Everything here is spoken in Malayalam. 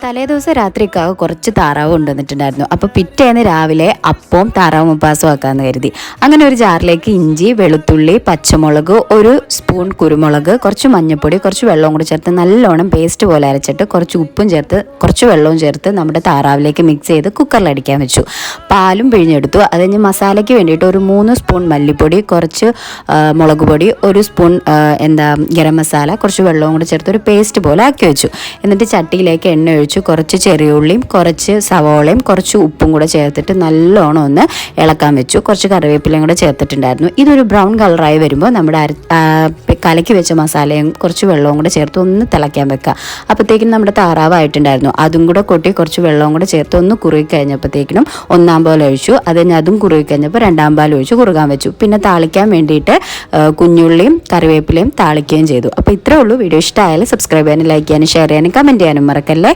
തലേദിവസം രാത്രിക്കാവ് കുറച്ച് താറാവ് കൊണ്ടുവന്നിട്ടുണ്ടായിരുന്നു. അപ്പോൾ പിറ്റേന്ന് രാവിലെ അപ്പവും താറാവ് മുപ്പാസും ആക്കാമെന്ന് കരുതി. അങ്ങനെ ഒരു ജാറിലേക്ക് ഇഞ്ചി, വെളുത്തുള്ളി, പച്ചമുളക്, ഒരു സ്പൂൺ കുരുമുളക്, കുറച്ച് മഞ്ഞൾപ്പൊടി, കുറച്ച് വെള്ളവും കൂടി ചേർത്ത് നല്ലോണം പേസ്റ്റ് പോലെ അരച്ചിട്ട് കുറച്ച് ഉപ്പും ചേർത്ത് കുറച്ച് വെള്ളവും ചേർത്ത് നമ്മുടെ താറാവിലേക്ക് മിക്സ് ചെയ്ത് കുക്കറിൽ അടിക്കാൻ വെച്ചു. പാലും പിഴിഞ്ഞെടുത്തു. അത് കഴിഞ്ഞ് മസാലയ്ക്ക് വേണ്ടിയിട്ട് ഒരു 3 സ്പൂൺ മല്ലിപ്പൊടി, കുറച്ച് മുളക് പൊടി, ഒരു സ്പൂൺ ഗരം മസാല, കുറച്ച് വെള്ളവും കൂടി ചേർത്ത് ഒരു പേസ്റ്റ് പോലെ ആക്കി വെച്ചു. എന്നിട്ട് ചട്ടിയിലേക്ക് എണ്ണ ഒഴിച്ചു കുറച്ച് ചെറിയ ഉള്ളിയും കുറച്ച് സവോളയും കുറച്ച് ഉപ്പും കൂടെ ചേർത്തിട്ട് നല്ലോണം ഒന്ന് ഇളക്കാൻ വെച്ചു. കുറച്ച് കറിവേപ്പിലയും കൂടെ ചേർത്തിട്ടുണ്ടായിരുന്നു. ഇതൊരു ബ്രൗൺ കളറായി വരുമ്പോൾ നമ്മുടെ കലക്കി വെച്ച മസാലയും കുറച്ച് വെള്ളവും കൂടെ ചേർത്ത് ഒന്ന് തിളയ്ക്കാൻ വെക്കുക. അപ്പോഴത്തേക്കും നമ്മുടെ താറാവായിട്ടുണ്ടായിരുന്നു. അതും കൂടെ കൊട്ടി കുറച്ച് വെള്ളവും കൂടെ ചേർത്ത് ഒന്ന് കുറുകി കഴിഞ്ഞപ്പോഴത്തേക്കിനും 1 പാൽ ഒഴിച്ചു. അത് കഴിഞ്ഞ് അതും കുറുകി കഴിഞ്ഞപ്പോൾ 2 പാൽ ഒഴിച്ച് കുറുകാൻ വെച്ചു. പിന്നെ താളിക്കാൻ വേണ്ടിയിട്ട് കുഞ്ഞുള്ളിയും കറിവേപ്പിലയും താളിക്കുകയും ചെയ്തു. അപ്പോൾ ഇത്രേ ഉള്ളൂ. വീഡിയോ ഇഷ്ടമായാലും സബ്സ്ക്രൈബ് ചെയ്യാനും ലൈക്ക് ചെയ്യാനും ഷെയർ ചെയ്യാനും കമൻറ്റ് ചെയ്യാനും മറക്കല്ലേ.